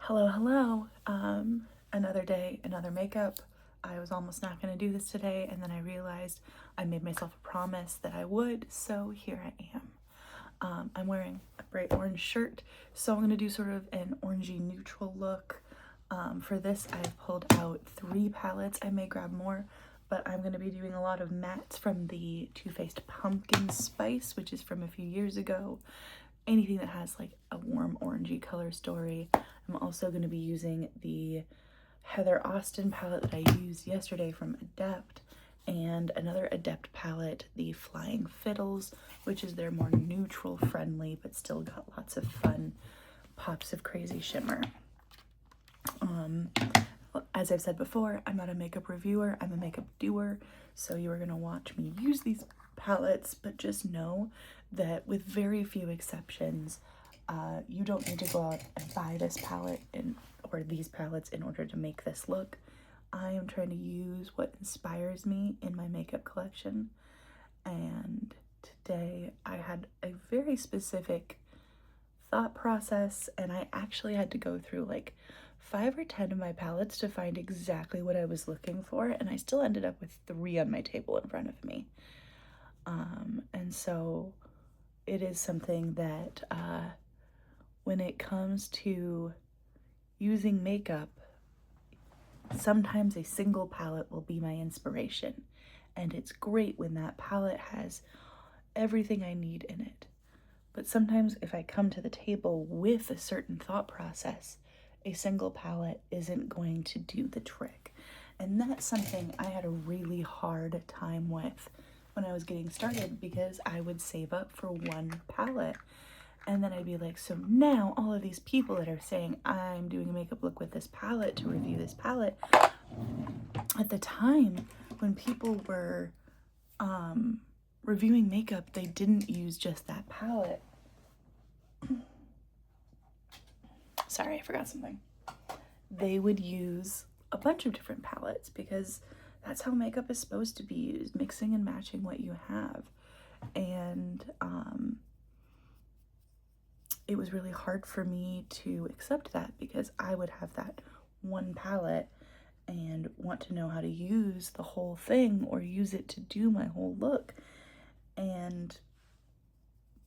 Hello, hello. Another day, another makeup. I was almost not going to do this today, and then I realized I made myself a promise that I would, so here I am. I'm wearing a bright orange shirt, so I'm going to do sort of an orangey neutral look. For this, I've pulled out 3 palettes. I may grab more, but I'm going to be doing a lot of mattes from the Too Faced Pumpkin Spice, which is from a few years ago. Anything that has like a warm orangey color story. I'm also going to be using the Heather Austin palette that I used yesterday from Adept, and another Adept palette, the Flying Fiddles, which is their more neutral friendly but still got lots of fun pops of crazy shimmer. As I've said before, I'm not a makeup reviewer, I'm a makeup doer, so you are going to watch me use these palettes, but just know that with very few exceptions, you don't need to go out and buy this palette or these palettes in order to make this look. I am trying to use what inspires me in my makeup collection, and today I had a very specific thought process, and I actually had to go through like 5 or 10 of my palettes to find exactly what I was looking for, and I still ended up with 3 on my table in front of me. And so it is something that when it comes to using makeup, sometimes a single palette will be my inspiration, and it's great when that palette has everything I need in it. But sometimes if I come to the table with a certain thought process, a single palette isn't going to do the trick. And that's something I had a really hard time with when I was getting started, because I would save up for one palette and then I'd be like, so now all of these people that are saying I'm doing a makeup look with this palette to review this palette, at the time when people were reviewing makeup, they didn't use just that palette. Sorry, I forgot something. They would use a bunch of different palettes because that's how makeup is supposed to be used, mixing and matching what you have. And it was really hard for me to accept that because I would have that one palette and want to know how to use the whole thing or use it to do my whole look. And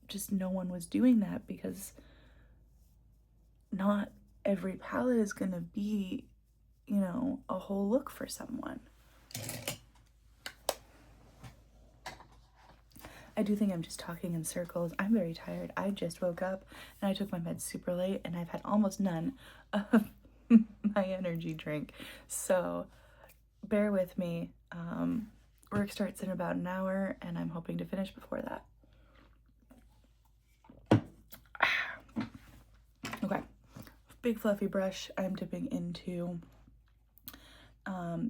just no one was doing that because not every palette is going to be, you know, a whole look for someone. I do think I'm just talking in circles. I'm very tired. I just woke up and I took my meds super late, and I've had almost none of my energy drink. So bear with me. Work starts in about an hour and I'm hoping to finish before that. Okay, big fluffy brush. I'm dipping into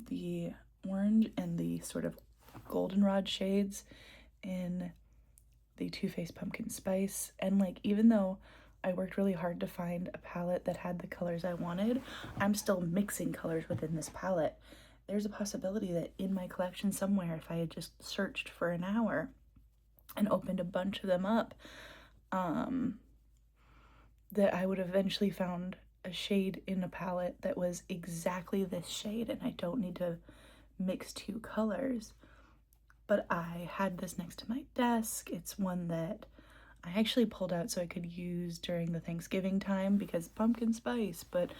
the orange and the sort of goldenrod shades in the Too Faced Pumpkin Spice. And like, even though I worked really hard to find a palette that had the colors I wanted, I'm still mixing colors within this palette. There's a possibility that in my collection somewhere, if I had just searched for an hour and opened a bunch of them up, that I would eventually found a shade in a palette that was exactly this shade, and I don't need to mix 2 colors. But I had this next to my desk. It's one that I actually pulled out so I could use during the Thanksgiving time because pumpkin spice, but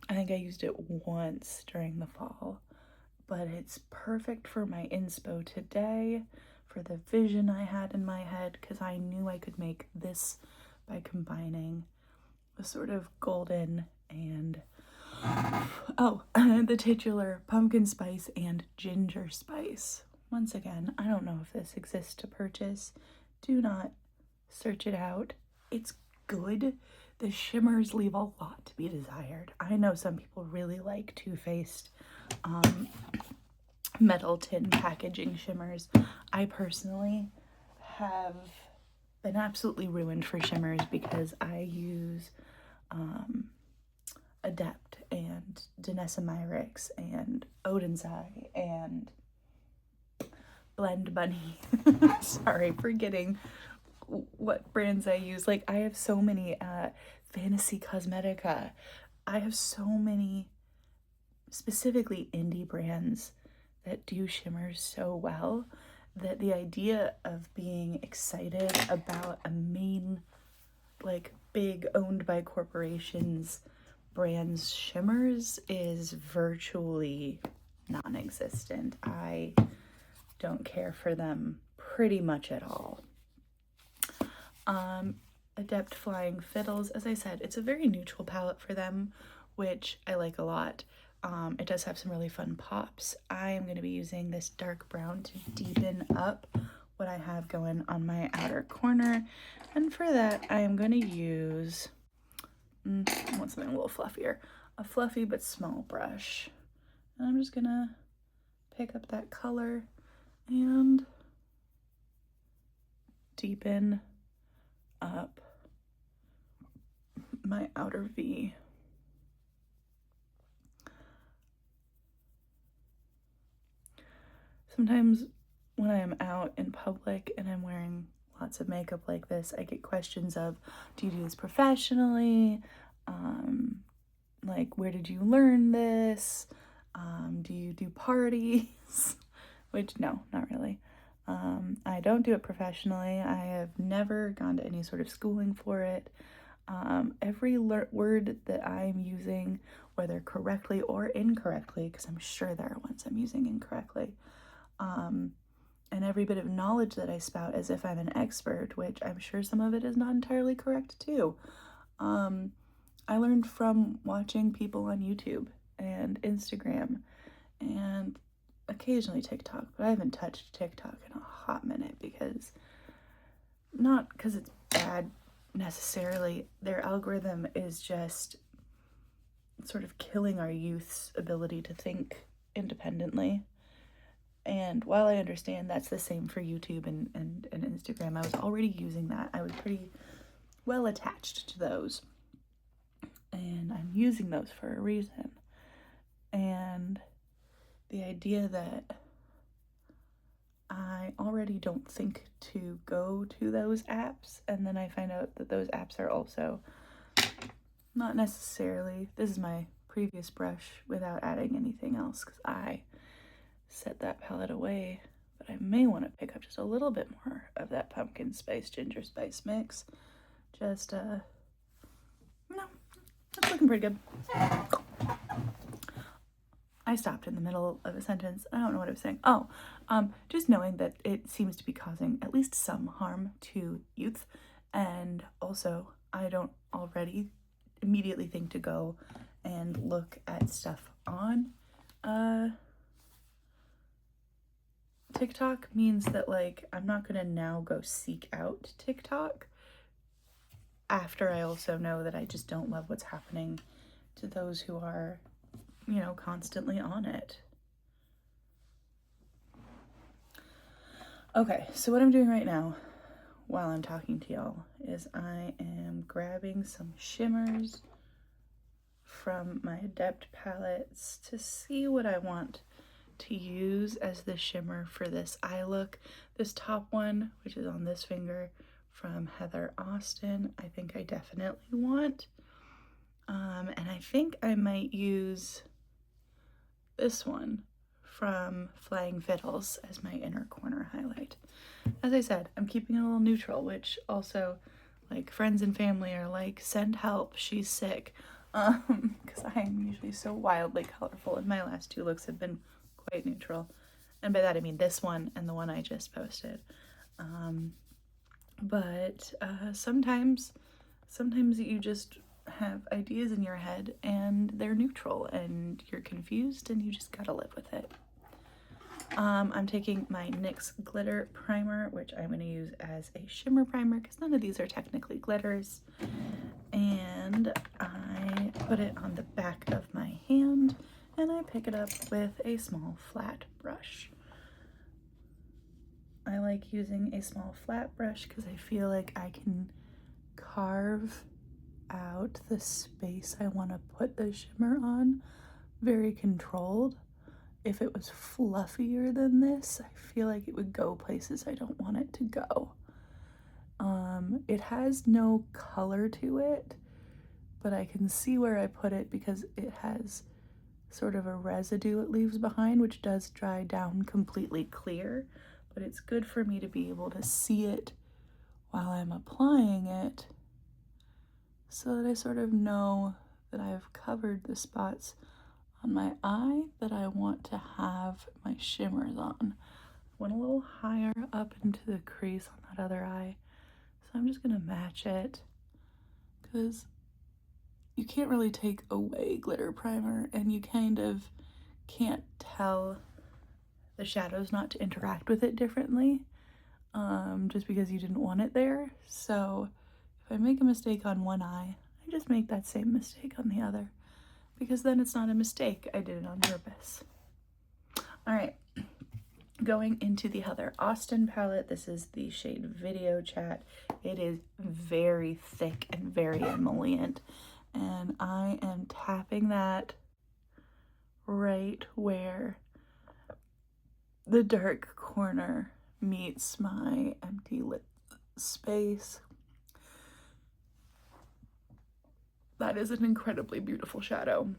I think I used it once during the fall. But it's perfect for my inspo today, for the vision I had in my head, because I knew I could make this by combining the sort of golden and the titular pumpkin spice and ginger spice. Once again, I don't know if this exists to purchase. Do not search it out. It's good. The shimmers leave a lot to be desired. I know some people really like Too Faced metal tin packaging shimmers. I personally have been absolutely ruined for shimmers because I use Adept and Danessa Myricks and Odin's Eye and Blend Bunny. Sorry, forgetting what brands I use. Like, I have so many Fantasy Cosmetica, I have so many, specifically indie brands, that do shimmers so well that the idea of being excited about a main, like, big owned by corporations brands shimmers is virtually non-existent. I don't care for them pretty much at all. Adept Flying Fiddles, as I said, it's a very neutral palette for them, which I like a lot. It does have some really fun pops. I am going to be using this dark brown to deepen up what I have going on my outer corner. And for that, I am going to use, I want something a little fluffier, a fluffy but small brush. And I'm just going to pick up that color and deepen up my outer V. Sometimes when I am out in public and I'm wearing lots of makeup like this, I get questions of, do you do this professionally? Like, where did you learn this? Do you do parties? Which, no, not really. I don't do it professionally. I have never gone to any sort of schooling for it. Every word that I'm using, whether correctly or incorrectly, because I'm sure there are ones I'm using incorrectly, and every bit of knowledge that I spout as if I'm an expert, which I'm sure some of it is not entirely correct too. I learned from watching people on YouTube and Instagram and occasionally TikTok, but I haven't touched TikTok in a hot minute because, not because it's bad necessarily, their algorithm is just sort of killing our youth's ability to think independently. And while I understand that's the same for YouTube and Instagram, I was already using that. I was pretty well attached to those. And I'm using those for a reason. And the idea that I already don't think to go to those apps, and then I find out that those apps are also not necessarily, this is my previous brush without adding anything else because I set that palette away, but I may want to pick up just a little bit more of that pumpkin spice ginger spice mix. Just no, it's looking pretty good. I stopped in the middle of a sentence. I don't know what I was saying. Just knowing that it seems to be causing at least some harm to youth, and also I don't already immediately think to go and look at stuff on TikTok means that, like, I'm not gonna now go seek out TikTok after I also know that I just don't love what's happening to those who are, you know, constantly on it. Okay, so what I'm doing right now while I'm talking to y'all is I am grabbing some shimmers from my Adept palettes to see what I want to use as the shimmer for this eye look. This top one, which is on this finger, from Heather Austin, I think I definitely want. And I think I might use this one from Flying Fiddles as my inner corner highlight. As I said, I'm keeping it a little neutral, which also, like, friends and family are like, send help, she's sick. Because I am usually so wildly colorful, and my last two looks have been quite neutral. And by that I mean this one and the one I just posted. But sometimes you just have ideas in your head and they're neutral and you're confused and you just gotta live with it. I'm taking my NYX glitter primer, which I'm going to use as a shimmer primer because none of these are technically glitters, and I put it on the back of my hand and I pick it up with a small flat brush. I like using a small flat brush because I feel like I can carve out the space I want to put the shimmer on very controlled. If it was fluffier than this, I feel like it would go places I don't want it to go. It has no color to it, but I can see where I put it because it has sort of a residue it leaves behind, which does dry down completely clear, but it's good for me to be able to see it while I'm applying it so that I sort of know that I've covered the spots on my eye that I want to have my shimmers on. Went a little higher up into the crease on that other eye, so I'm just gonna match it because you can't really take away glitter primer and you kind of can't tell the shadows not to interact with it differently just because you didn't want it there. So if I make a mistake on one eye, I just make that same mistake on the other, because then it's not a mistake. I did it on purpose. All right, going into the Heather Austin palette. This is the shade Video Chat. It is very thick and very emollient, and I am tapping that right where the dark corner meets my empty lip space. That is an incredibly beautiful shadow.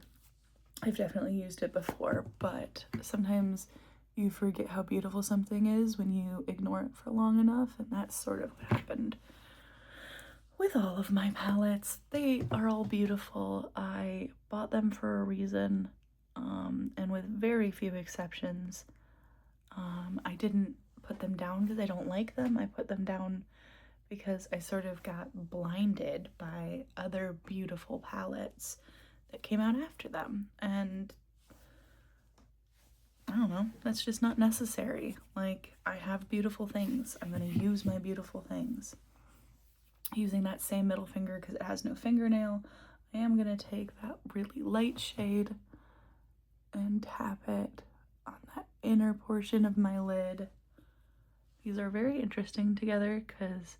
I've definitely used it before, but sometimes you forget how beautiful something is when you ignore it for long enough, and that's sort of what happened with all of my palettes. They are all beautiful. I bought them for a reason, and with very few exceptions, I didn't put them down because I don't like them. I put them down because I sort of got blinded by other beautiful palettes that came out after them, and I don't know, that's just not necessary. Like, I have beautiful things. I'm gonna use my beautiful things. Using that same middle finger because it has no fingernail, I am gonna take that really light shade and tap it on that inner portion of my lid. These are very interesting together because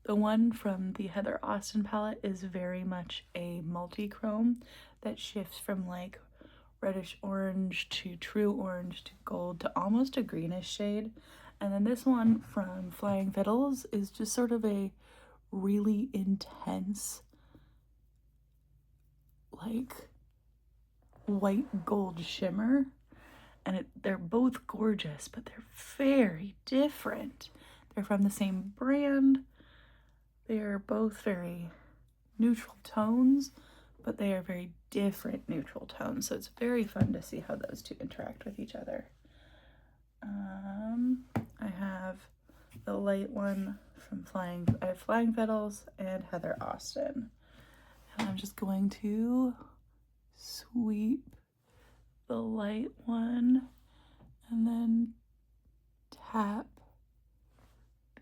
the one from the Heather Austin palette is very much a multi-chrome that shifts from like reddish orange to true orange to gold to almost a greenish shade. And then this one from Flying Fiddles is just sort of a really intense, like, white gold shimmer. And they're both gorgeous, but they're very different. They're from the same brand. They are both very neutral tones, but they are very different neutral tones. So it's very fun to see how those two interact with each other. I have the light one from Flying Fiddles and Heather Austin. And I'm just going to sweep the light one and then tap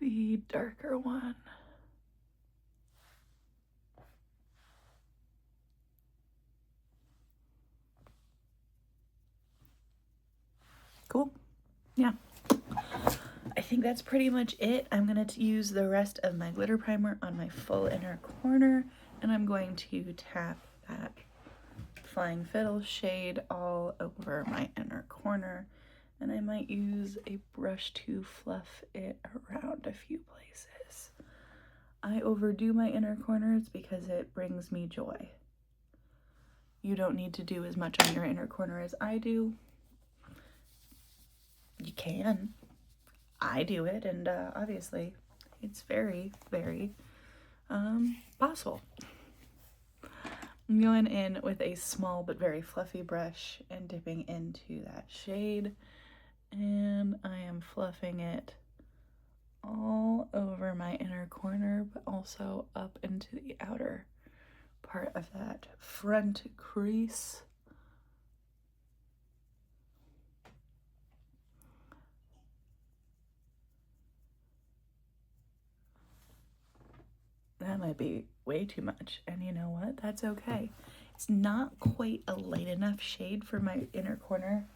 the darker one. Cool. Yeah. I think that's pretty much it. I'm going to use the rest of my glitter primer on my full inner corner, and I'm going to tap that Flying Fiddle shade all over my inner corner, and I might use a brush to fluff it around a few places. I overdo my inner corners because it brings me joy. You don't need to do as much on your inner corner as I do. You can. I do it, and obviously it's very, very possible. I'm going in with a small but very fluffy brush and dipping into that shade, and I am fluffing it all over my inner corner, but also up into the outer part of that front crease. That might be way too much, and you know what? That's okay. It's not quite a light enough shade for my inner corner,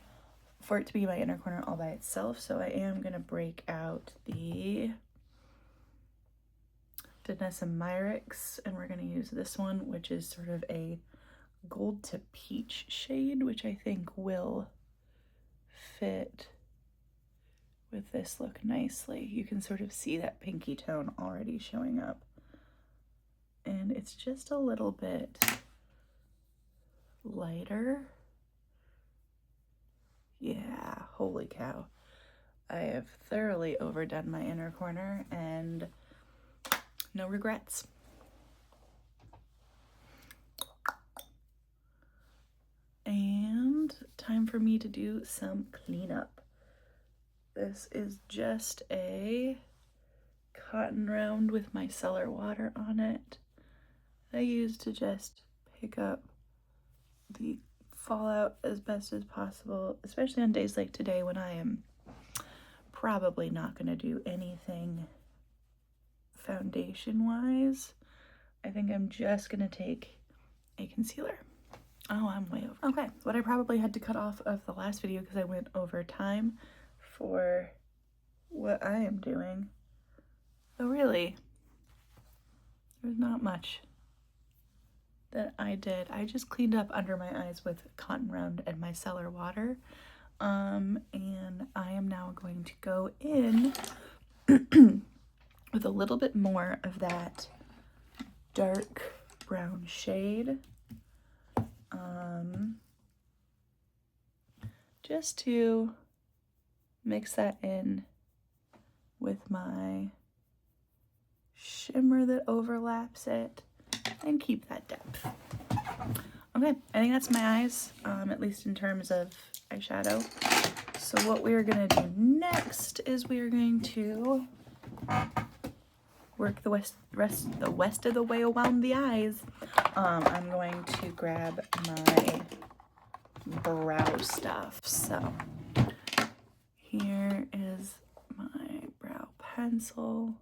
for it to be my inner corner all by itself, so I am going to break out the Danessa Myricks, and we're going to use this one, which is sort of a gold to peach shade, which I think will fit with this look nicely. You can sort of see that pinky tone already showing up and it's just a little bit lighter. Yeah, holy cow. I have thoroughly overdone my inner corner and no regrets. And time for me to do some cleanup. This is just a cotton round with micellar water on it. I use to just pick up the fallout as best as possible, especially on days like today when I am probably not going to do anything foundation wise. I think I'm just going to take a concealer. Oh, I'm way over. Okay, what I probably had to cut off of the last video because I went over time for what I am doing. So really, there's not much that I did. I just cleaned up under my eyes with cotton round and micellar water. And I am now going to go in with a little bit more of that dark brown shade. Just to mix that in with my shimmer that overlaps it and keep that depth. Okay, I think that's my eyes, at least in terms of eyeshadow. So what we're gonna do next is we are going to work the west of the way around the eyes. I'm going to grab my brow stuff. So here is my brow pencil.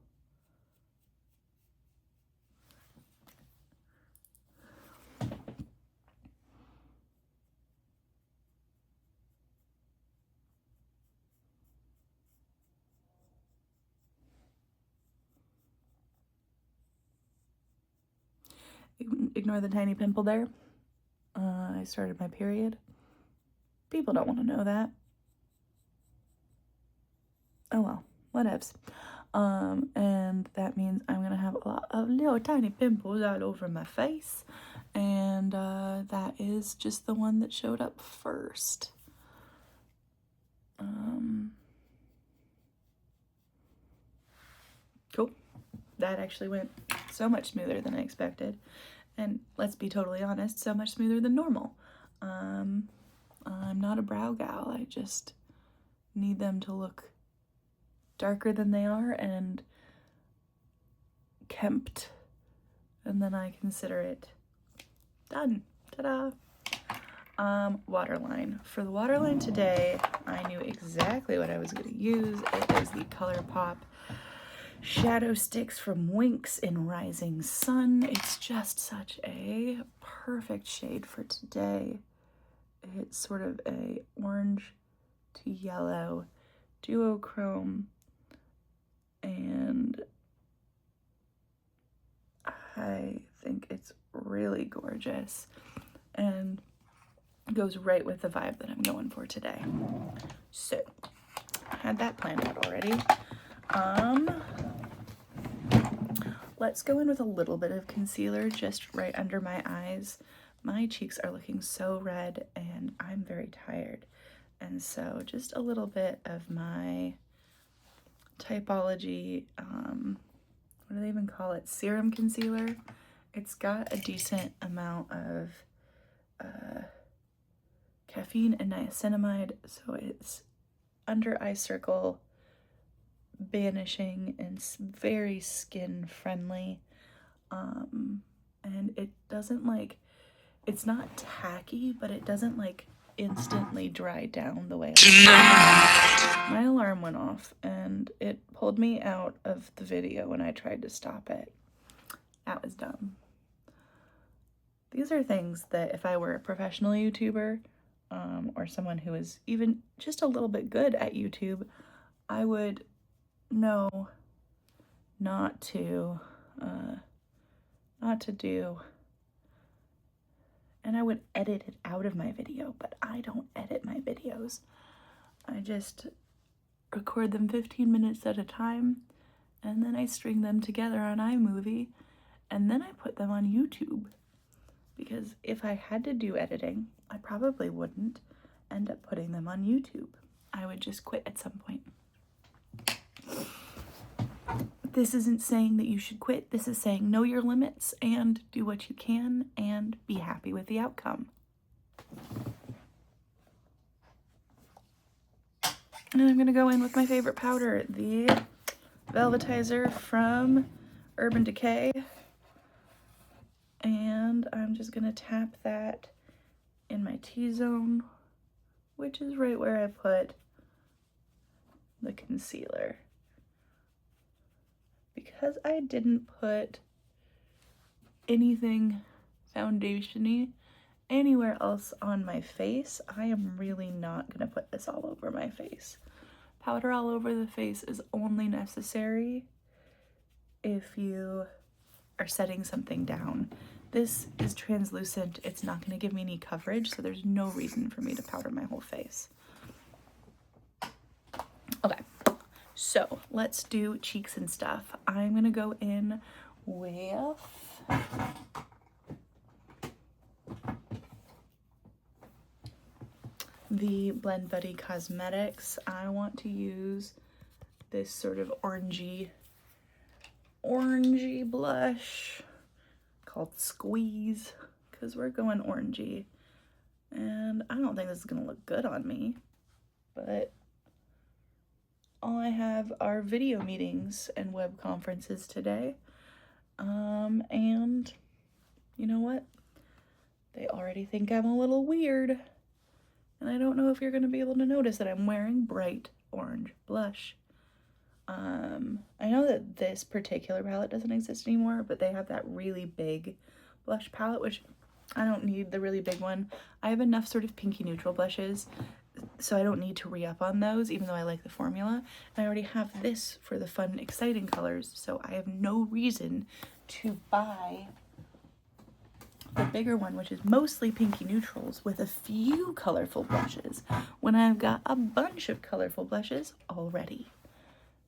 Ignore the tiny pimple there. I started my period. People don't want to know that. Oh well, whatevs. And that means I'm gonna have a lot of little tiny pimples all over my face. And that is just the one that showed up first. Cool. That actually went so much smoother than I expected. And let's be totally honest, so much smoother than normal. I'm not a brow gal. I just need them to look darker than they are and kempt. And then I consider it done. Ta-da! Waterline. For the waterline today, I knew exactly what I was going to use. It is the Colourpop Shadow Sticks from Winx in Rising Sun. It's just such a perfect shade for today. It's sort of a orange to yellow duochrome, and I think it's really gorgeous and goes right with the vibe that I'm going for today. So, I had that planned out already. Let's go in with a little bit of concealer just right under my eyes. My cheeks are looking so red and I'm very tired. And so just a little bit of my Typology, what do they even call it? Serum concealer. It's got a decent amount of caffeine and niacinamide, so it's under eye circle, banishing, and very skin friendly. And it doesn't it's not tacky, but it doesn't instantly dry down the way my alarm went off and it pulled me out of the video when I tried to stop it. That was dumb. These are things that if I were a professional YouTuber, or someone who is even just a little bit good at YouTube, I would know not to do, and I would edit it out of my video, but I don't edit my videos. I just record them 15 minutes at a time, and then I string them together on iMovie, and then I put them on YouTube, because if I had to do editing, I probably wouldn't end up putting them on YouTube. I would just quit at some point. This isn't saying that you should quit. This is saying know your limits and do what you can and be happy with the outcome. And I'm going to go in with my favorite powder, the Velvetizer from Urban Decay. And I'm just going to tap that in my T-zone, which is right where I put the concealer. Because I didn't put anything foundation-y anywhere else on my face, I am really not going to put this all over my face. Powder all over the face is only necessary if you are setting something down. This is translucent. It's not going to give me any coverage, so there's no reason for me to powder my whole face. Okay, so let's do cheeks and stuff. I'm going to go in with the Blend Buddy Cosmetics. I want to use this sort of orangey blush called Squeeze, because we're going orangey, and I don't think this is gonna look good on me, but all I have are video meetings and web conferences today, and you know what, they already think I'm a little weird, and I don't know if you're gonna be able to notice that I'm wearing bright orange blush. I know that this particular palette doesn't exist anymore, but they have that really big blush palette, which I don't need the really big one. I have enough sort of pinky neutral blushes, so I don't need to re-up on those, even though I like the formula. And I already have this for the fun, exciting colors, so I have no reason to buy the bigger one, which is mostly pinky neutrals with a few colorful blushes, when I've got a bunch of colorful blushes already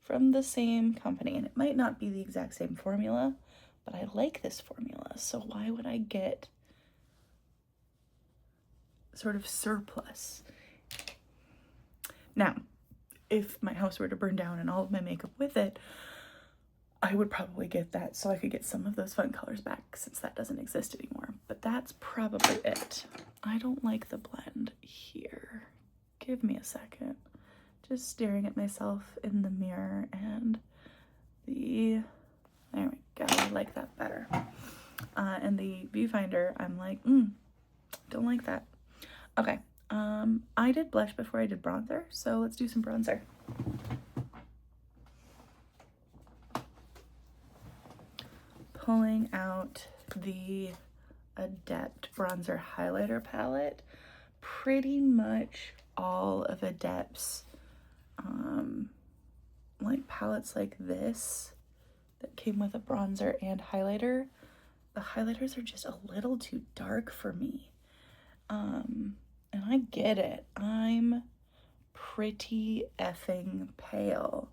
from the same company. And it might not be the exact same formula, but I like this formula, so why would I get sort of surplus? Now, if my house were to burn down and all of my makeup with it, I would probably get that so I could get some of those fun colors back, since that doesn't exist anymore. But that's probably it. I don't like the blend here. Give me a second. Just staring at myself in the mirror, and there we go, I like that better. And the viewfinder, I'm like, don't like that. Okay, I did blush before I did bronzer, so let's do some bronzer. Pulling out the Adept bronzer highlighter palette. Pretty much all of Adept's like palettes like this that came with a bronzer and highlighter, the highlighters are just a little too dark for me, and I get it. I'm pretty effing pale,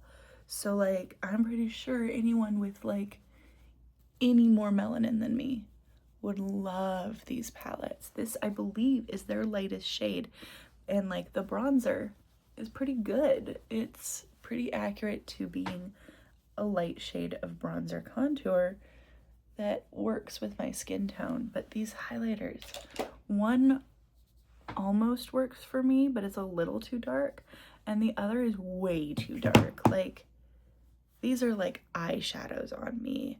so like I'm pretty sure anyone with like any more melanin than me would love these palettes. This, I believe, is their lightest shade, and like the bronzer is pretty good. It's pretty accurate to being a light shade of bronzer contour that works with my skin tone. But these highlighters, one almost works for me, but it's a little too dark, and the other is way too dark. Like, these are like eyeshadows on me.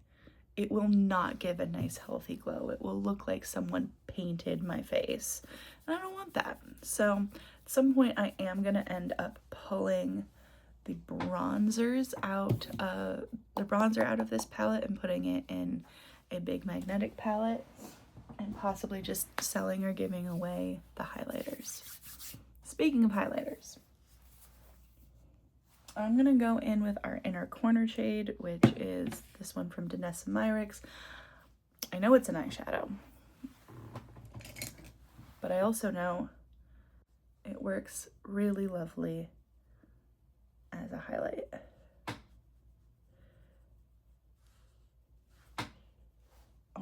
It will not give a nice healthy glow. It will look like someone painted my face, and I don't want that. So at some point I am gonna end up pulling the bronzer out of this palette and putting it in a big magnetic palette, and possibly just selling or giving away the highlighters. Speaking of highlighters, I'm gonna go in with our inner corner shade, which is this one from Danessa Myricks. I know it's an eyeshadow, but I also know it works really lovely as a highlight.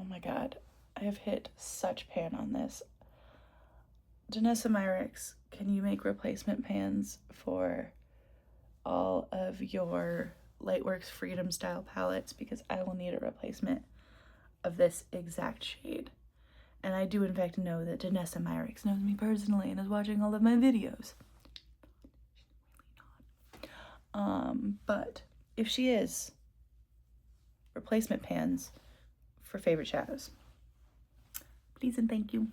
oh my god, I have hit such pan on this. Danessa Myricks, can you make replacement pans for all of your Lightworks Freedom style palettes? Because I will need a replacement of this exact shade. And I do in fact know that Danessa Myricks knows me personally and is watching all of my videos. But if she is, replacement pans for favorite shadows. Please and thank you.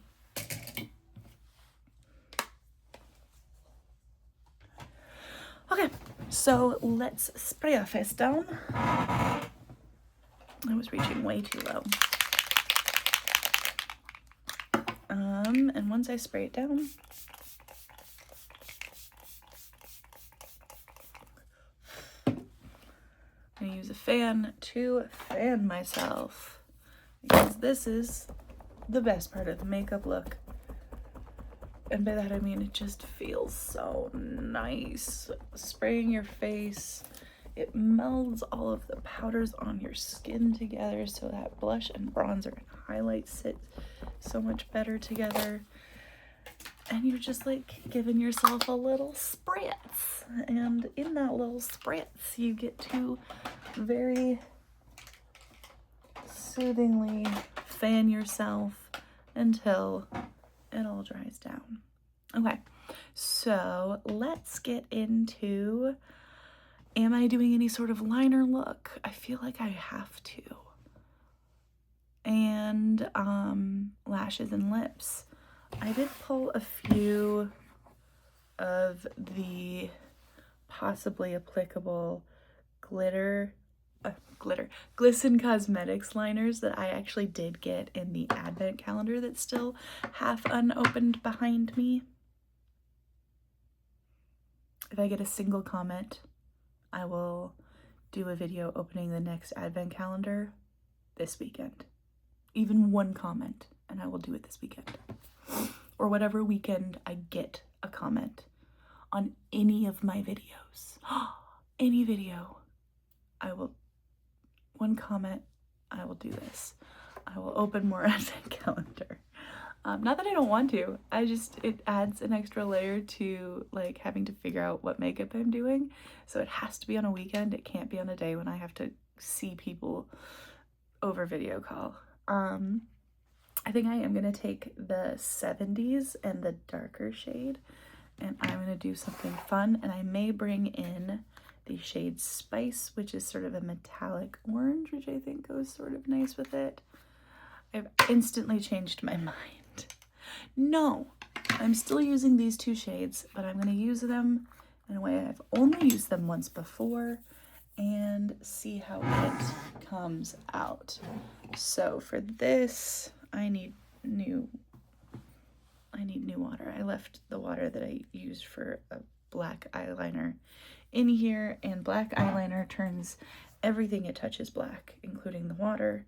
Okay, so let's spray our face down. I was reaching way too low. And once I spray it down, I'm gonna use a fan to fan myself, because this is the best part of the makeup look. And by that I mean it just feels so nice. Spraying your face, it melds all of the powders on your skin together so that blush and bronzer and highlight sit so much better together. And you're just like giving yourself a little spritz. And in that little spritz, you get to very soothingly fan yourself until it all dries down. Okay, so let's get into, am I doing any sort of liner look? I feel like I have to. And lashes and lips. I did pull a few of the possibly applicable Glisten Cosmetics liners that I actually did get in the advent calendar that's still half unopened behind me. If I get a single comment, I will do a video opening the next advent calendar this weekend. Even one comment, and I will do it this weekend. Or whatever weekend I get a comment on any of my videos. Any video, I will, one comment, I will do this. I will open more advent calendar. Not that I don't want to, it adds an extra layer to like having to figure out what makeup I'm doing. So it has to be on a weekend. It can't be on a day when I have to see people over video call. I think I am gonna take the 70s and the darker shade, and I'm gonna do something fun, and I may bring in the shade Spice, which is sort of a metallic orange, which I think goes sort of nice with it. I've instantly changed my mind. No, I'm still using these two shades, but I'm gonna use them in a way I've only used them once before and see how it comes out. So for this, I need new water. I left the water that I used for a black eyeliner in here, and black eyeliner turns everything it touches black, including the water,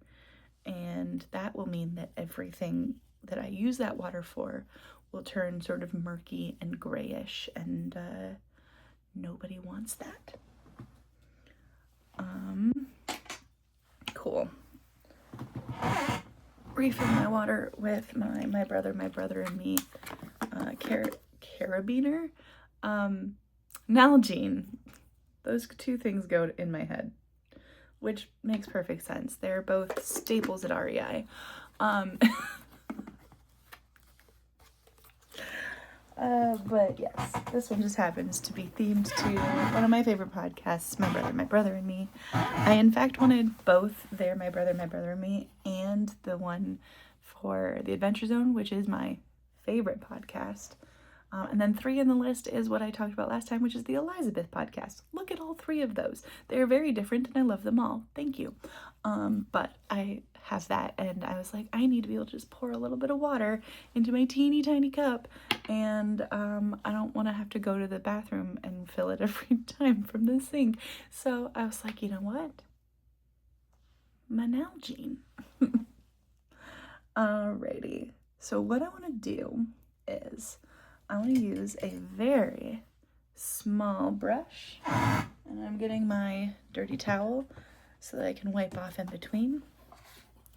and that will mean that everything that I use that water for will turn sort of murky and grayish, and nobody wants that. Cool. Refill my water with my brother and me carabiner. Nalgene. Those two things go in my head, which makes perfect sense. They're both staples at REI. But yes, this one just happens to be themed to one of my favorite podcasts, My Brother and Me. I in fact wanted both their My Brother and Me and the one for The Adventure Zone, which is my favorite podcast. And then 3 in the list is what I talked about last time, which is the Elizabeth podcast. Look at all 3 of those. They're very different and I love them all. Thank you. But I have that, and I was like, I need to be able to just pour a little bit of water into my teeny tiny cup, and I don't want to have to go to the bathroom and fill it every time from the sink. So I was like, you know what? My Nalgene. Alrighty. So what I want to do is I want to use a very small brush, and I'm getting my dirty towel so that I can wipe off in between.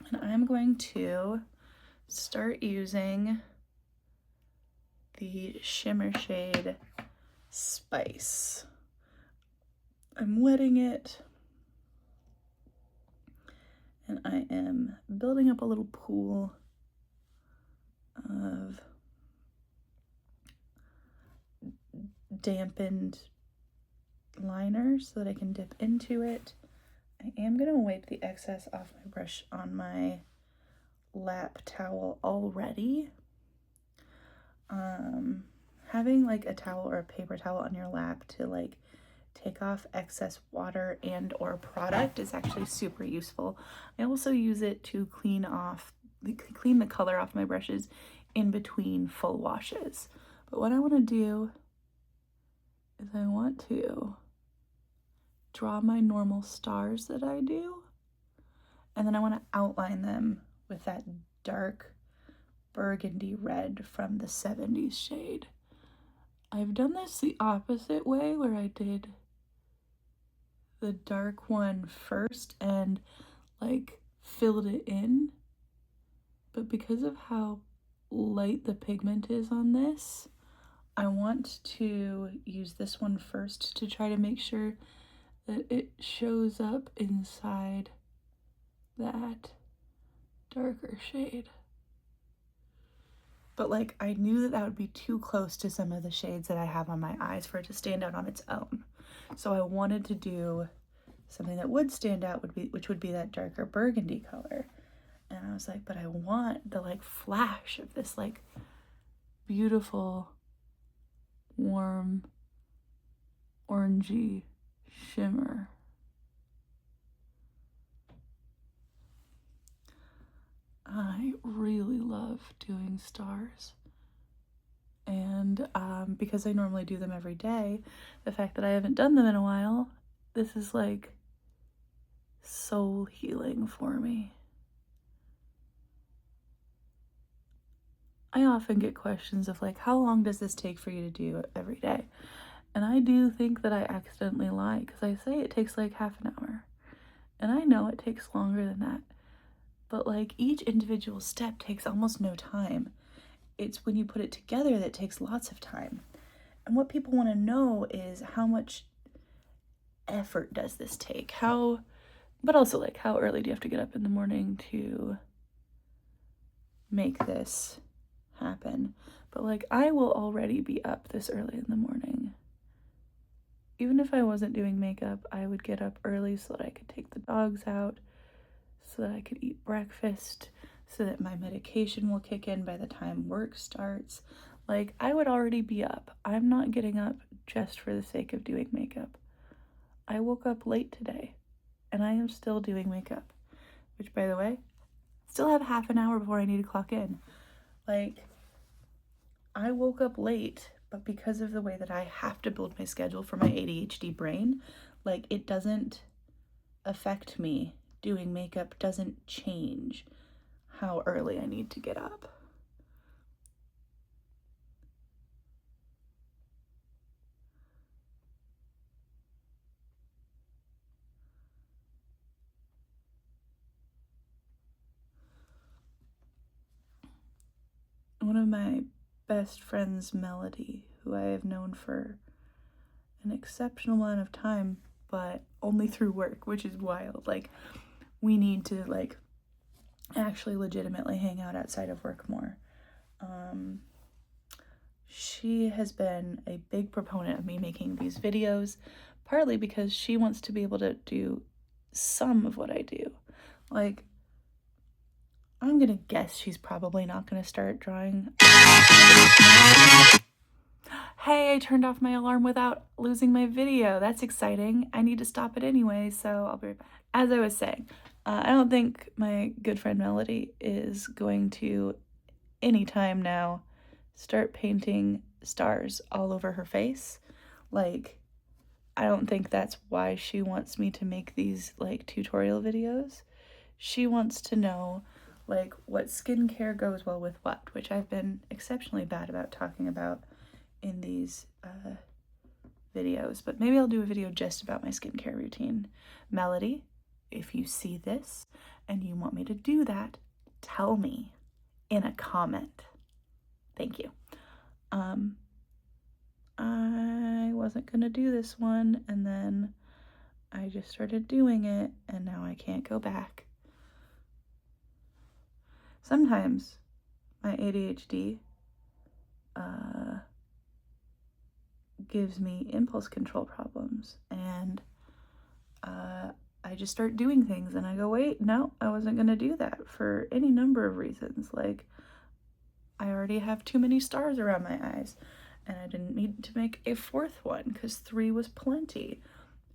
And I'm going to start using the shimmer shade Spice. I'm wetting it, and I am building up a little pool of dampened liner so that I can dip into it. I am going to wipe the excess off my brush on my lap towel already. Having like a towel or a paper towel on your lap to like take off excess water and or product is actually super useful. I also use it to clean the color off my brushes in between full washes. But what I want to do is I want to draw my normal stars that I do, and then I want to outline them with that dark burgundy red from the 70s shade. I've done this the opposite way, where I did the dark one first and like filled it in, but because of how light the pigment is on this, I want to use this one first to try to make sure that it shows up inside that darker shade. But like, I knew that that would be too close to some of the shades that I have on my eyes for it to stand out on its own. So I wanted to do something that would stand out, which would be that darker burgundy color. And I was like, but I want the like flash of this like beautiful, warm, orangey shimmer. I really love doing stars, and because I normally do them every day, the fact that I haven't done them in a while, this is like soul healing for me. I often get questions of like, how long does this take for you to do every day? And I do think that I accidentally lie, because I say it takes like half an hour, and I know it takes longer than that. But like, each individual step takes almost no time. It's when you put it together that takes lots of time. And what people want to know is how much effort does this take? But also like, how early do you have to get up in the morning to make this happen? But like, I will already be up this early in the morning. Even if I wasn't doing makeup, I would get up early so that I could take the dogs out, so that I could eat breakfast, so that my medication will kick in by the time work starts. Like, I would already be up. I'm not getting up just for the sake of doing makeup. I woke up late today, and I am still doing makeup, which, by the way, still have half an hour before I need to clock in. Like, I woke up late, but because of the way that I have to build my schedule for my ADHD brain, like, it doesn't affect me. Doing makeup doesn't change how early I need to get up. One of my best friends, Melody, who I have known for an exceptional amount of time, but only through work, which is wild. Like, we need to like actually legitimately hang out outside of work more. She has been a big proponent of me making these videos, partly because she wants to be able to do some of what I do. Like, I'm gonna guess she's probably not gonna start drawing. Hey, I turned off my alarm without losing my video. That's exciting. I need to stop it anyway, so I'll be right back. As I was saying, I don't think my good friend Melody is going to, anytime now, start painting stars all over her face. Like, I don't think that's why she wants me to make these, like, tutorial videos. She wants to know, like, what skincare goes well with what, which I've been exceptionally bad about talking about in these videos, but maybe I'll do a video just about my skincare routine. Melody, if you see this, and you want me to do that, tell me in a comment. Thank you. I wasn't gonna do this one, and then I just started doing it, and now I can't go back. Sometimes my ADHD gives me impulse control problems, and I just start doing things, and I go, wait, no, I wasn't gonna do that for any number of reasons. Like, I already have too many stars around my eyes, and I didn't need to make a fourth one because 3 was plenty.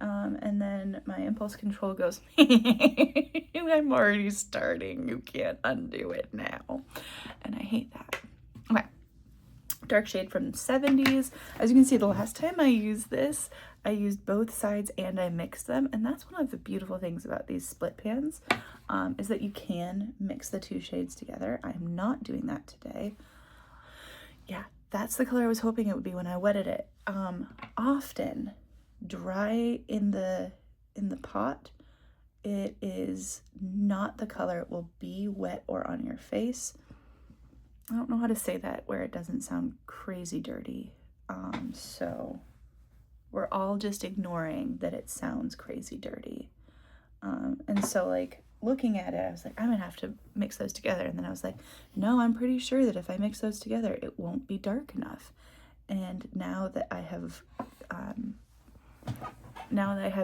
And then my impulse control goes, I'm already starting. You can't undo it now. And I hate that. Okay. Dark shade from the 70s. As you can see, the last time I used this, I used both sides and I mixed them. And that's one of the beautiful things about these split pans, is that you can mix the 2 shades together. I'm not doing that today. Yeah, that's the color I was hoping it would be when I wetted it. Often dry in the pot, it is not the color it will be wet or on your face. I don't know how to say that where it doesn't sound crazy dirty. So we're all just ignoring that it sounds crazy dirty. And so, like, looking at it, I was like, I'm gonna have to mix those together. And then I was like, no, I'm pretty sure that if I mix those together, it won't be dark enough. And now that I have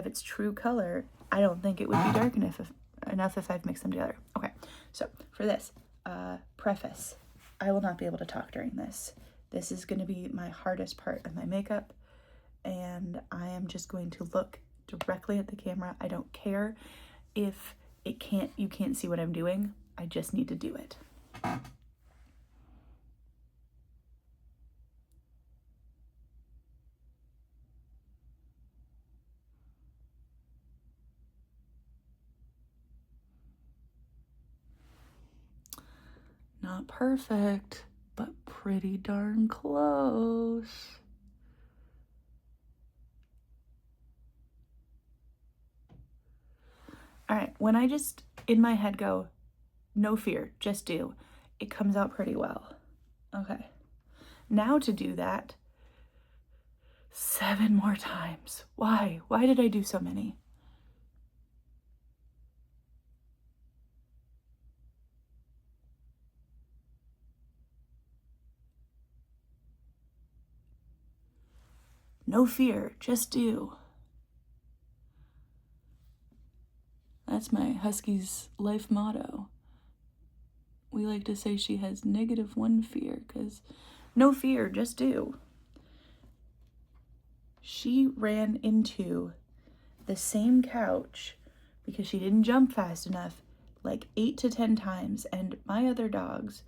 its true color, I don't think it would be dark enough if I've mixed them together. Okay, so for this, preface, I will not be able to talk during this. This is going to be my hardest part of my makeup, and I am just going to look directly at the camera. I don't care if you can't see what I'm doing. I just need to do it. Not perfect, but pretty darn close. All right, when I just in my head go, no fear, just do, it comes out pretty well. Okay, now to do that 7 more times. Why? Why did I do so many? No fear, just do. That's my husky's life motto. We like to say she has -1 fear, because no fear, just do. She ran into the same couch because she didn't jump fast enough like 8 to 10 times, and my other dogs,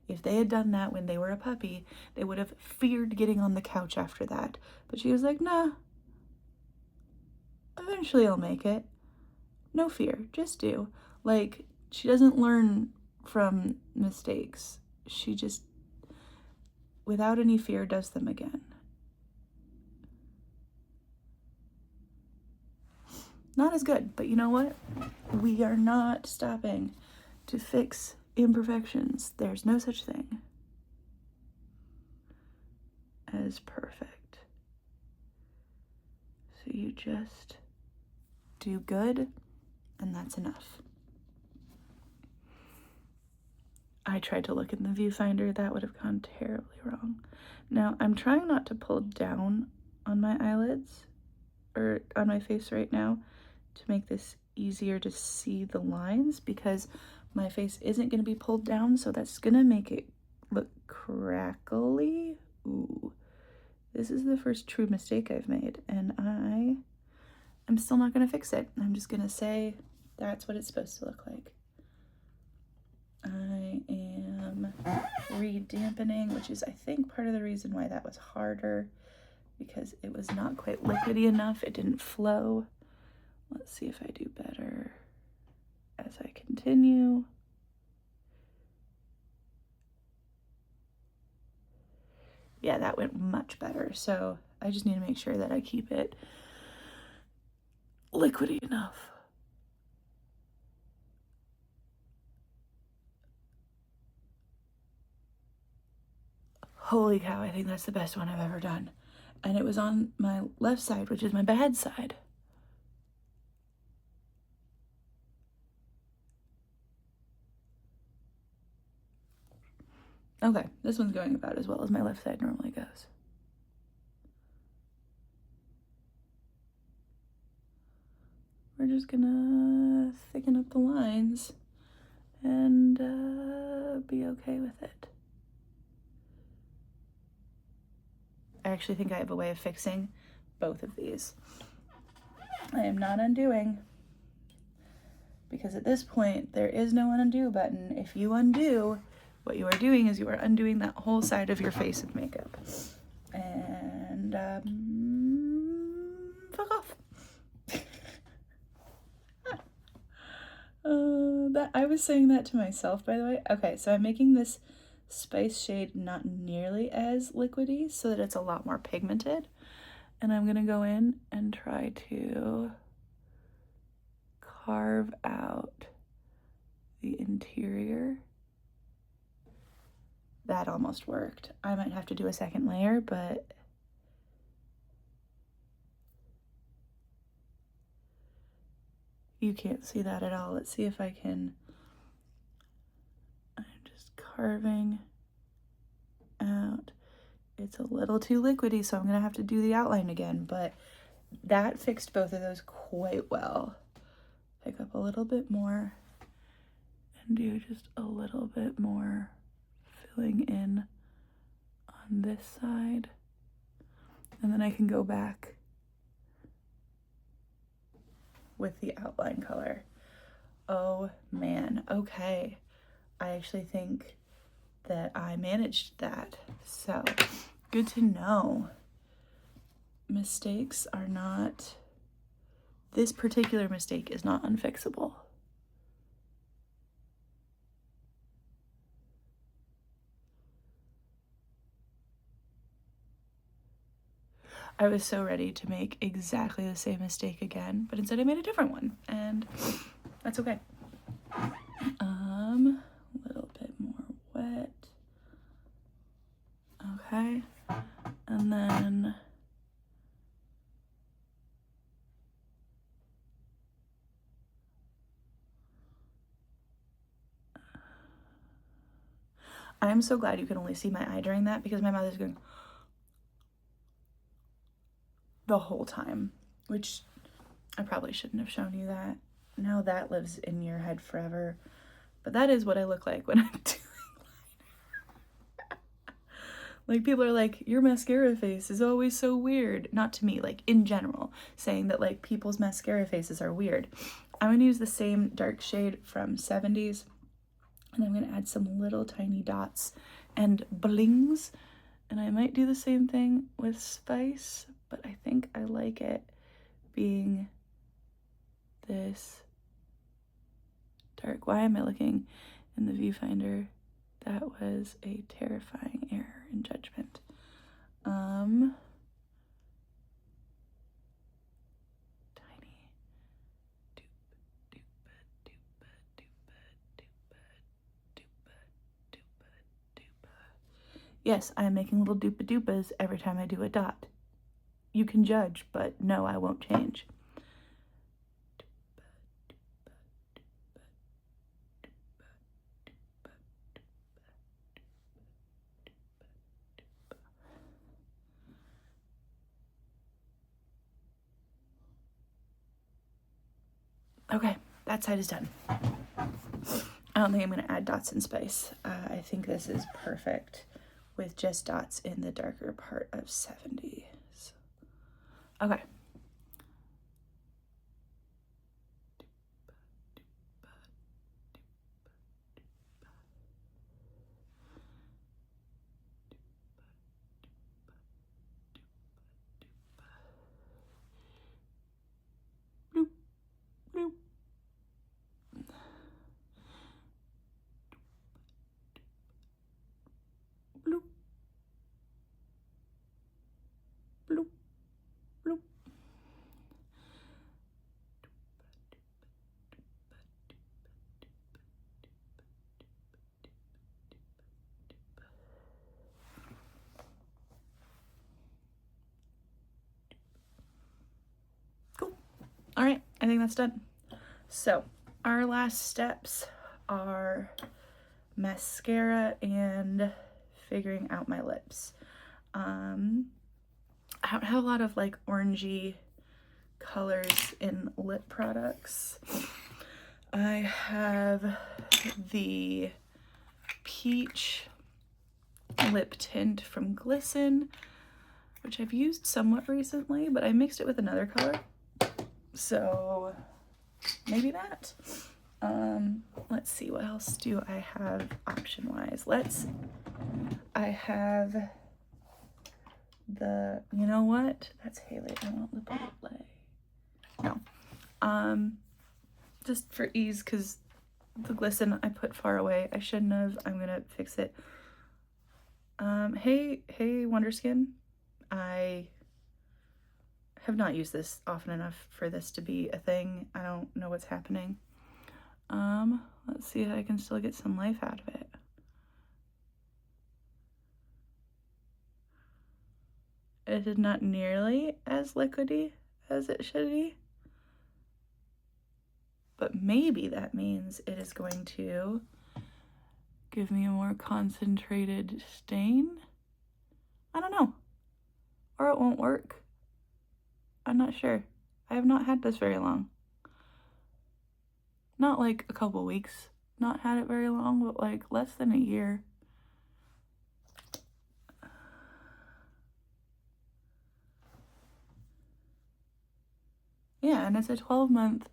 if they had done that when they were a puppy, they would have feared getting on the couch after that. But she was like, nah, eventually I'll make it. No fear, just do. Like, she doesn't learn from mistakes. She just, without any fear, does them again. Not as good, but you know what? We are not stopping to fix imperfections. There's no such thing as perfect. So you just do good, and that's enough. I tried to look in the viewfinder. That would have gone terribly wrong. Now, I'm trying not to pull down on my eyelids or on my face right now to make this easier to see the lines, because my face isn't going to be pulled down, so that's going to make it look crackly. Ooh, this is the first true mistake I've made, and I'm still not going to fix it. I'm just going to say that's what it's supposed to look like. I am redampening, which is, I think, part of the reason why that was harder, because it was not quite liquidy enough. It didn't flow. Let's see if I do better as I continue. Yeah, that went much better. So I just need to make sure that I keep it liquidy enough. Holy cow, I think that's the best one I've ever done. And it was on my left side, which is my bad side. Okay, this one's going about as well as my left side normally goes. We're just gonna thicken up the lines and be okay with it. I actually think I have a way of fixing both of these. I am not undoing, because at this point there is no undo button. If you undo, what you are doing is you are undoing that whole side of your face of makeup. And fuck off. I was saying that to myself, by the way. Okay, so I'm making this spice shade not nearly as liquidy so that it's a lot more pigmented. And I'm gonna go in and try to carve out the interior. That almost worked. I might have to do a second layer, but you can't see that at all. Let's see if I can. I'm just carving out. It's a little too liquidy, so I'm gonna have to do the outline again, but that fixed both of those quite well. Pick up a little bit more and do just a little bit more filling in on this side. And then I can go back with the outline color. Oh man, okay. I actually think that I managed that. So, good to know. Mistakes are not, this particular mistake is not unfixable. I was so ready to make exactly the same mistake again, but instead I made a different one, and that's okay. A little bit more wet. Okay, and then I'm so glad you can only see my eye during that, because my mouth is going the whole time, which I probably shouldn't have shown you that. Now that lives in your head forever. But that is what I look like when I'm doing liner. Like, people are like, your mascara face is always so weird. Not to me, like in general, saying that like people's mascara faces are weird. I'm gonna use the same dark shade from 70s, and I'm gonna add some little tiny dots and blings. And I might do the same thing with Spice, but I think I like it being this dark. Why am I looking in the viewfinder? That was a terrifying error in judgment. Tiny Yes, I am making little doopa doopas every time I do a dot. You can judge, but no, I won't change. Okay, that side is done. I don't think I'm going to add dots in Spice. I think this is perfect with just dots in the darker part of 70s. Okay. Bloop, bloop. All right, I think that's done. So our last steps are mascara and figuring out my lips. I don't have a lot of like orangey colors in lip products. I have the peach lip tint from Glisten, which I've used somewhat recently, but I mixed it with another color. So maybe that. Let's see, what else do I have option-wise? I have the, you know what? That's Haley. I want lip lay. No. Just for ease, because the Glisten I put far away. I shouldn't have. I'm gonna fix it. Hey, Wonderskin. I have not used this often enough for this to be a thing. I don't know what's happening. Let's see if I can still get some life out of it. It is not nearly as liquidy as it should be. But maybe that means it is going to give me a more concentrated stain. I don't know. Or it won't work. I'm not sure. I have not had this very long. Not like a couple weeks. Not had it very long, but like less than a year. Yeah, and it's a 12-month.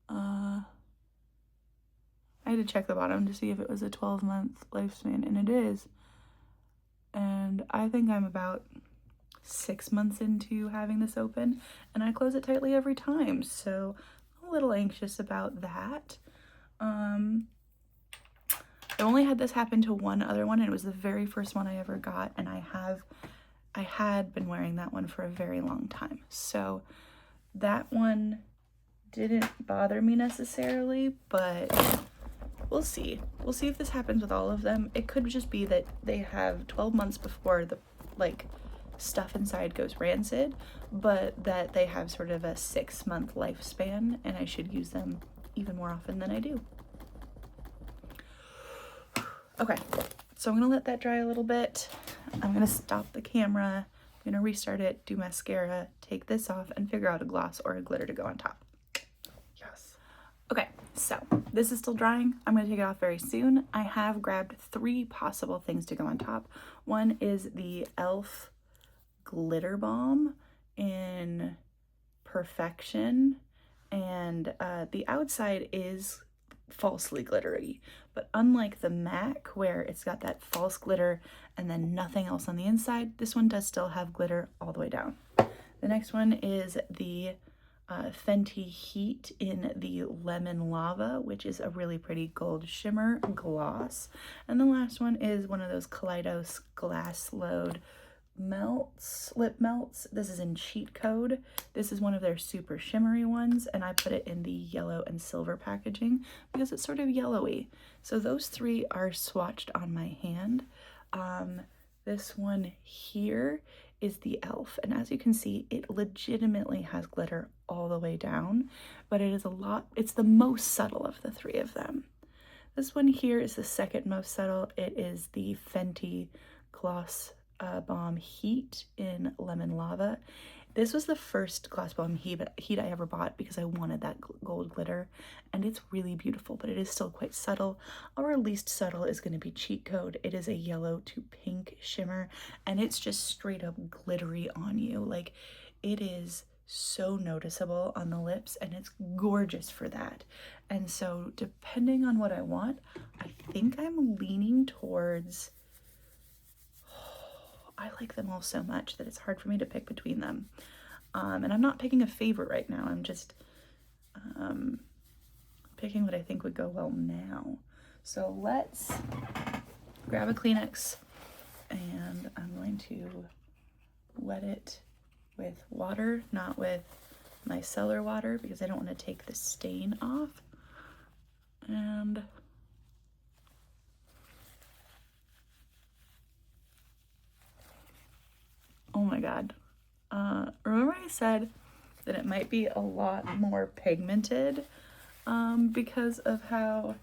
I had to check the bottom to see if it was a 12-month lifespan, and it is. And I think I'm about 6 months into having this open, and I close it tightly every time, so I'm a little anxious about that. I only had this happen to one other one, and it was the very first one I ever got, and I had been wearing that one for a very long time. So that one didn't bother me necessarily, but we'll see. We'll see if this happens with all of them. It could just be that they have 12 months before the like stuff inside goes rancid, but that they have sort of a 6-month lifespan, and I should use them even more often than I do. Okay, so I'm gonna let that dry a little bit. I'm gonna stop the camera. I'm gonna restart it, do mascara, take this off, and figure out a gloss or a glitter to go on top. Yes. Okay, so this is still drying. I'm gonna take it off very soon. I have grabbed 3 possible things to go on top. One is the e.l.f. Glitter Balm in Perfection, and the outside is falsely glittery, but unlike the MAC where it's got that false glitter and then nothing else on the inside, this one does still have glitter all the way down. The next one is the Fenty Heat in the Lemon Lava, which is a really pretty gold shimmer gloss. And the last one is one of those Kaleidos Glass Load lip melts. This is in Cheat Code. This is one of their super shimmery ones, and I put it in the yellow and silver packaging because it's sort of yellowy. So those 3 are swatched on my hand. This one here is the e.l.f. and as you can see, it legitimately has glitter all the way down, but it's the most subtle of the 3 of them. This one here is the second most subtle. It is the Fenty Gloss Bomb Heat in Lemon Lava. This was the first Gloss Bomb Heat I ever bought because I wanted that gold glitter, and it's really beautiful, but it is still quite subtle. Our least subtle is going to be Cheat Code. It is a yellow to pink shimmer, and it's just straight up glittery on you. Like, it is so noticeable on the lips, and it's gorgeous for that. And so depending on what I want, I think I'm leaning towards, I like them all so much that it's hard for me to pick between them. And I'm not picking a favorite right now. I'm just picking what I think would go well now. So let's grab a Kleenex, and I'm going to wet it with water, not with micellar water, because I don't want to take the stain off. And oh my god. Remember I said that it might be a lot more pigmented because of how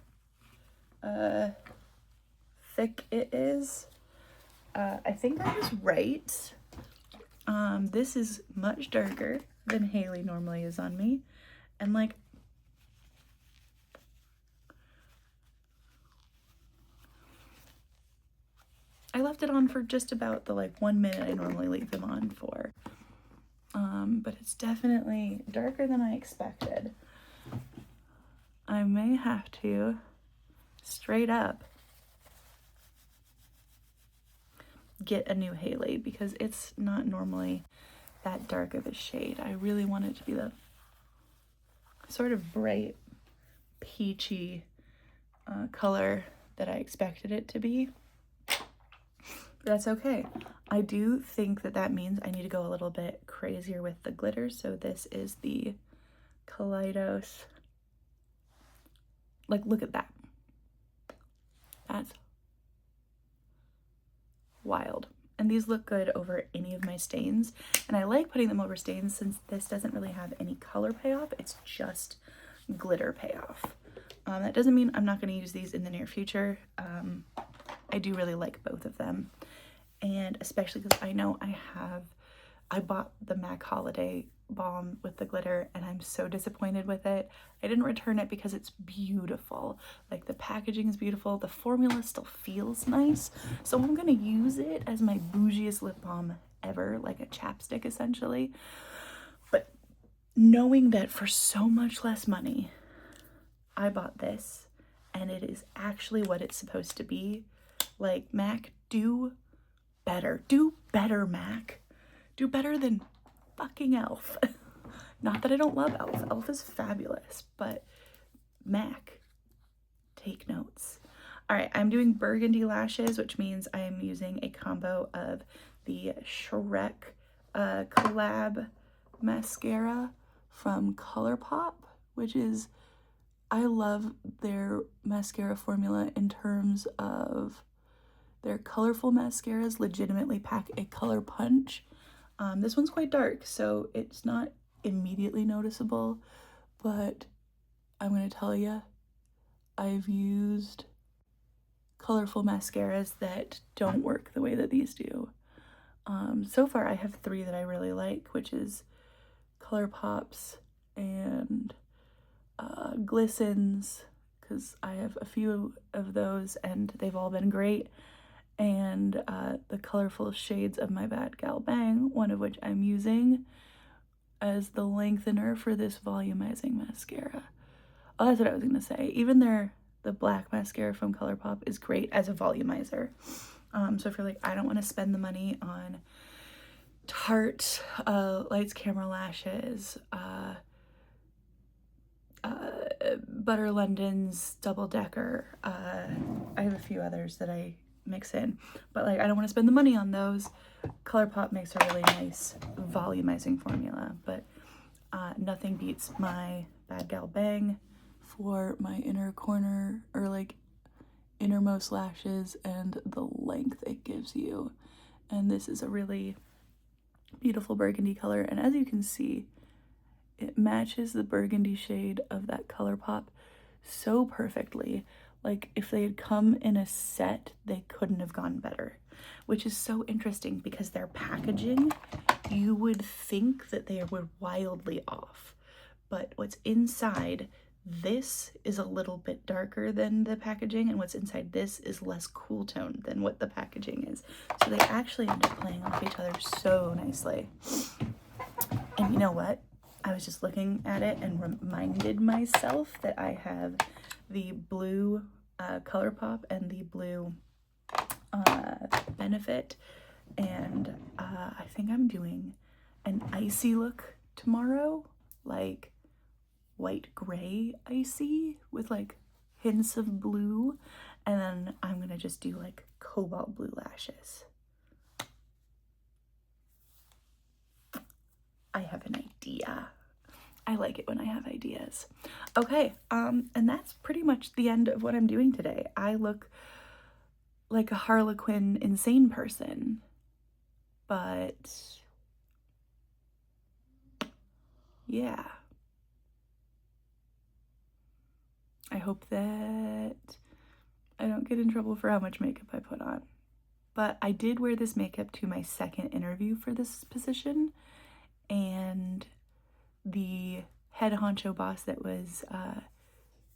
thick it is. I think I was right. This is much darker than Haley normally is on me. And like, I left it on for just about the like 1 minute I normally leave them on for. But it's definitely darker than I expected. I may have to straight up get a new Haley because it's not normally that dark of a shade. I really want it to be the sort of bright peachy color that I expected it to be. That's okay. I do think that that means I need to go a little bit crazier with the glitter. So this is the Kaleidos. Like, look at that. That's wild. And these look good over any of my stains. And I like putting them over stains since this doesn't really have any color payoff. It's just glitter payoff. That doesn't mean I'm not going to use these in the near future. I do really like both of them. And especially because I know I bought the MAC Holiday Balm with the glitter and I'm so disappointed with it. I didn't return it because it's beautiful. Like, the packaging is beautiful. The formula still feels nice. So I'm going to use it as my bougiest lip balm ever, like a chapstick essentially. But knowing that for so much less money, I bought this and it is actually what it's supposed to be. Like, MAC, do better. Do better, MAC. Do better than fucking e.l.f. Not that I don't love e.l.f. e.l.f. is fabulous, but MAC, take notes. All right, I'm doing burgundy lashes, which means I am using a combo of the Shrek collab mascara from Colourpop, which is, I love their mascara formula in terms of their colorful mascaras legitimately pack a color punch. This one's quite dark, so it's not immediately noticeable, but I'm going to tell you, I've used colorful mascaras that don't work the way that these do. So far I have 3 that I really like, which is Colourpop's and Glisten's, because I have a few of those and they've all been great. And the colorful shades of My Bad Gal Bang, one of which I'm using as the lengthener for this volumizing mascara. Oh, that's what I was gonna say. Even the black mascara from Colourpop is great as a volumizer. So if you're like, I don't want to spend the money on Tarte Lights Camera Lashes, Butter London's Double Decker, I have a few others that I mix in, but like, I don't want to spend the money on those. Colourpop makes a really nice volumizing formula, but nothing beats My Bad Gal Bang for my inner corner or like innermost lashes and the length it gives you. And this is a really beautiful burgundy color, and as you can see, it matches the burgundy shade of that Colourpop so perfectly. Like, if they had come in a set, they couldn't have gone better, which is so interesting because their packaging, you would think that they were wildly off, but what's inside this is a little bit darker than the packaging, and what's inside this is less cool tone than what the packaging is. So they actually end up playing off each other so nicely. And you know what? I was just looking at it and reminded myself that I have the blue Colourpop and the blue Benefit, and I think I'm doing an icy look tomorrow, like white gray icy with like hints of blue, and then I'm gonna just do like cobalt blue lashes. I have an idea. I like it when I have ideas. Okay, and that's pretty much the end of what I'm doing today. I look like a Harlequin insane person, but yeah. I hope that I don't get in trouble for how much makeup I put on. But I did wear this makeup to my second interview for this position, and the head honcho boss that was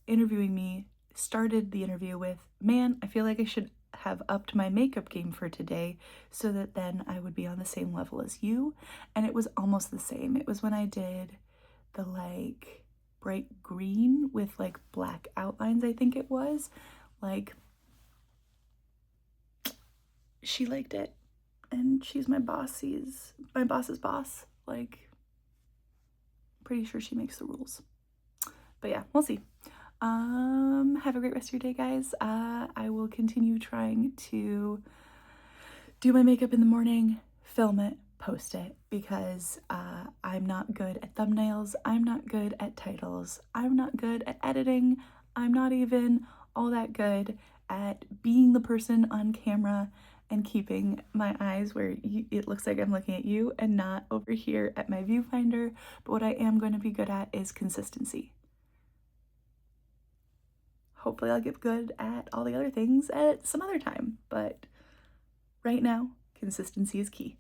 interviewing me started the interview with, "Man, I feel like I should have upped my makeup game for today so that then I would be on the same level as you." And it was almost the same. It was when I did the like bright green with like black outlines, I think it was. Like, she liked it, and she's my boss's boss. Like, pretty sure she makes the rules. But yeah, we'll see. Have a great rest of your day, guys. I will continue trying to do my makeup in the morning, film it, post it, because I'm not good at thumbnails, I'm not good at titles, I'm not good at editing, I'm not even all that good at being the person on camera and keeping my eyes where it looks like I'm looking at you and not over here at my viewfinder. But what I am going to be good at is consistency. Hopefully I'll get good at all the other things at some other time, but right now, consistency is key.